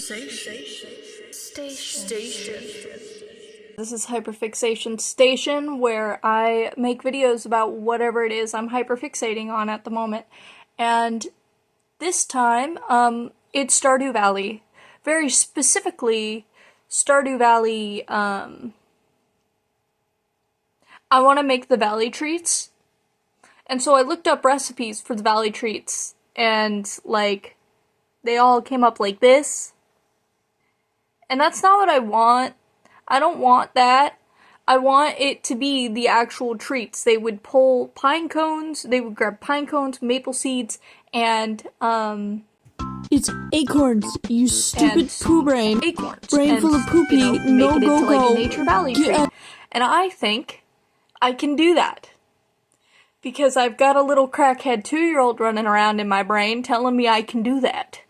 Hyperfixation Station. This is Hyperfixation Station, where I make videos about whatever it is I'm hyperfixating on at the moment. And this time, it's Stardew Valley. Very specifically, Stardew Valley, I want to make the Valley treats. And so I looked up recipes for the Valley treats, and, like, they all came up like this. And that's not what I want. I don't want that. I want it to be the actual treats. They would pull pine cones, they would grab pine cones, maple seeds, and, It's acorns, you stupid poo brain. Acorns. Brain and, full of poopy, make it no into, go-go. like, a Nature Valley treat. And I think I can do that. Because I've got a little crackhead 2-year-old running around in my brain telling me I can do that.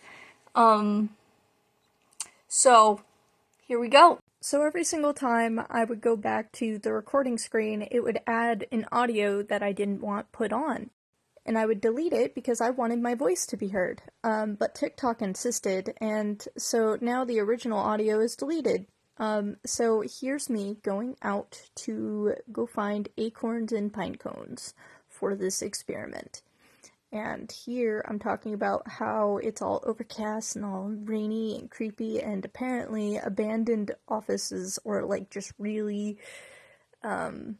So, here we go. So every single time I would go back to the recording screen, it would add an audio that I didn't want put on. And I would delete it because I wanted my voice to be heard. But TikTok insisted, and so now the original audio is deleted. So here's me going out to go find acorns and pine cones for this experiment. And here I'm talking about how it's all overcast and all rainy and creepy, and apparently abandoned offices or like just really, and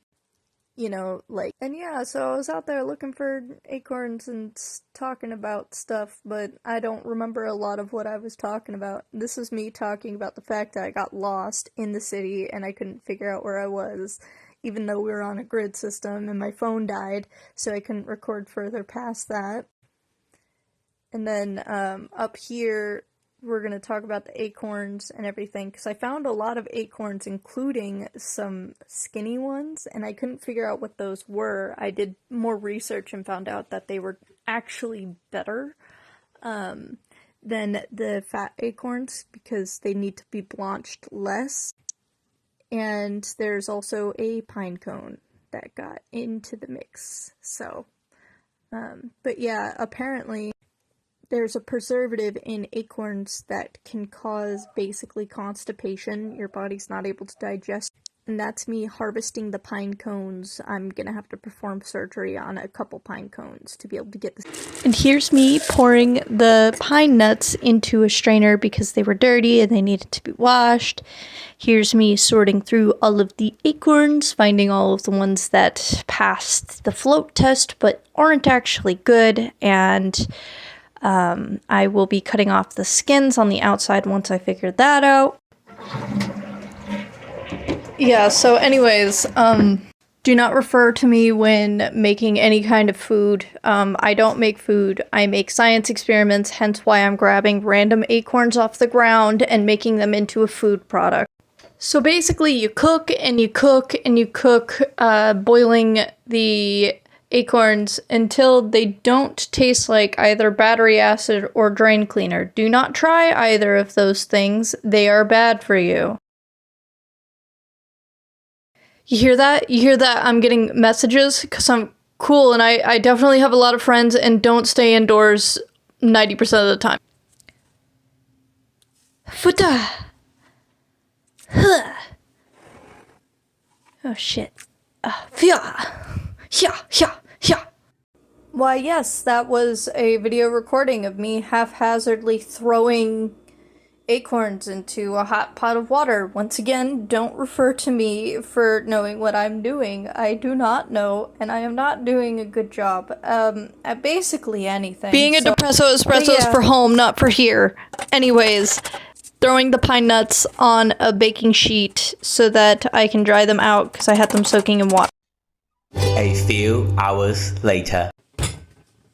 yeah, so I was out there looking for acorns and talking about stuff, but I don't remember a lot of what I was talking about. This is me talking about the fact that I got lost in the city and I couldn't figure out where I was, even though we were on a grid system, and my phone died, so I couldn't record further past that. And then, up here, we're going to talk about the acorns and everything, because I found a lot of acorns, including some skinny ones, and I couldn't figure out what those were. I did more research and found out that they were actually better than the fat acorns, because they need to be blanched less. And there's also a pine cone that got into the mix. So, but yeah, apparently there's a preservative in acorns that can cause basically constipation. Your body's not able to digest. And that's me harvesting the pine cones. I'm gonna have to perform surgery on a couple pine cones to be able to get this. And here's me pouring the pine nuts into a strainer because they were dirty and they needed to be washed. Here's me sorting through all of the acorns, finding all of the ones that passed the float test but aren't actually good, and I will be cutting off the skins on the outside once I figure that out. Yeah, so anyways, do not refer to me when making any kind of food. I don't make food, I make science experiments, hence why I'm grabbing random acorns off the ground and making them into a food product. So basically, you cook and you cook and you cook, boiling the acorns until they don't taste like either battery acid or drain cleaner. Do not try either of those things, they are bad for you. You hear that? You hear that I'm getting messages? Because I'm cool and I definitely have a lot of friends and don't stay indoors 90% of the time. Futa! Huh. Oh shit. Why yes, that was a video recording of me haphazardly throwing acorns into a hot pot of water. Once again, don't refer to me for knowing what I'm doing. I do not know, and I am not doing a good job at basically anything. Being a depresso espresso is for home, not for here. Anyways, throwing the pine nuts on a baking sheet so that I can dry them out because I had them soaking in water. A few hours later.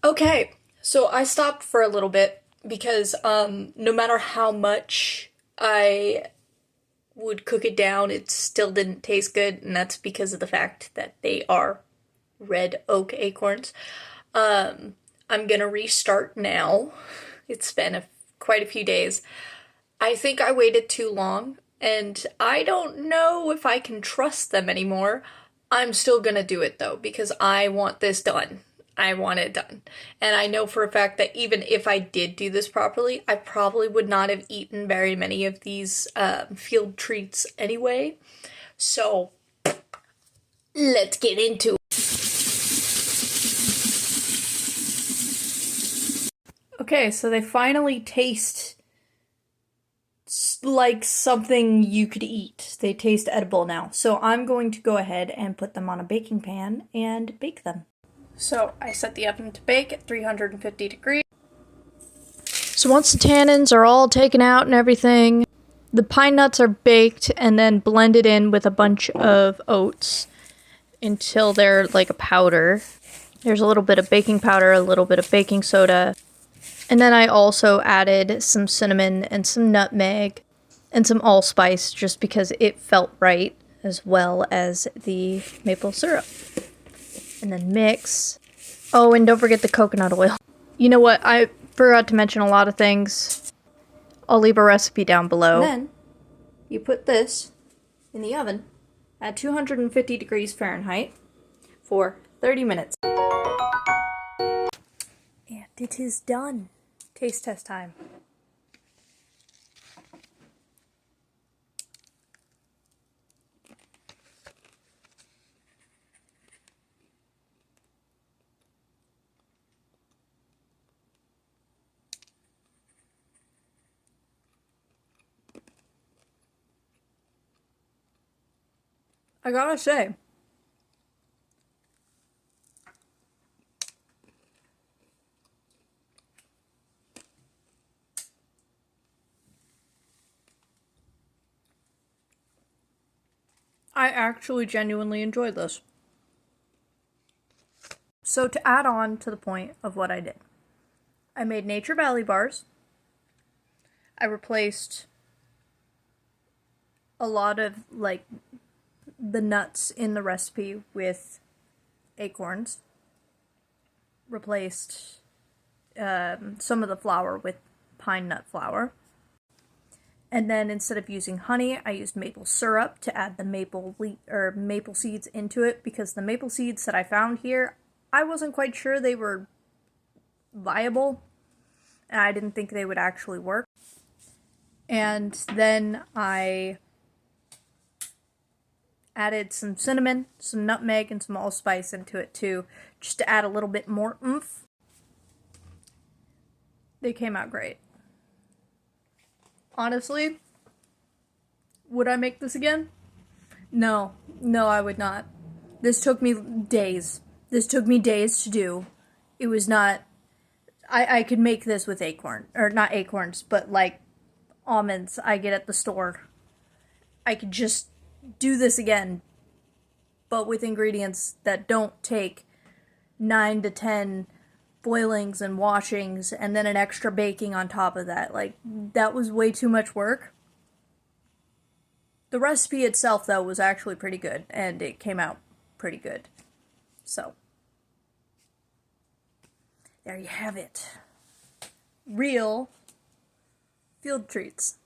Okay, so I stopped for a little bit because no matter how much I would cook it down, it still didn't taste good, and that's because of the fact that they are red oak acorns. I'm gonna restart now. It's been quite a few days. I think I waited too long, and I don't know if I can trust them anymore. I'm still gonna do it though, because I want this done. I want it done. And I know for a fact that even if I did do this properly, I probably would not have eaten very many of these field treats anyway. So let's get into it. Okay, so they finally taste like something you could eat. They taste edible now. So I'm going to go ahead and put them on a baking pan and bake them. So I set the oven to bake at 350 degrees. So once the tannins are all taken out and everything, the pine nuts are baked and then blended in with a bunch of oats until they're like a powder. There's a little bit of baking powder, a little bit of baking soda, and then I also added some cinnamon and some nutmeg and some allspice just because it felt right, as well as the maple syrup. And then mix. Oh, and don't forget the coconut oil. You know what? I forgot to mention a lot of things. I'll leave a recipe down below. And then you put this in the oven at 250 degrees Fahrenheit for 30 minutes. And it is done. Taste test time. I gotta say, I actually genuinely enjoyed this. So to add on to the point of what I did, I made Nature Valley bars. I replaced a lot of like the nuts in the recipe with acorns. Replaced some of the flour with pine nut flour. And then instead of using honey, I used maple syrup to add the maple seeds into it, because the maple seeds that I found here, I wasn't quite sure they were viable, and I didn't think they would actually work. And then I added some cinnamon, some nutmeg, and some allspice into it too, just to add a little bit more oomph. They came out great. Honestly, would I make this again? No, I would not. This took me days. This took me days to do. It was not... I could make this with not acorns, but like almonds I get at the store. I could just do this again, but with ingredients that don't take 9 to 10 boilings and washings and then an extra baking on top of that. Like, that was way too much work. The recipe itself, though, was actually pretty good, and it came out pretty good. So, there you have it. Real field treats.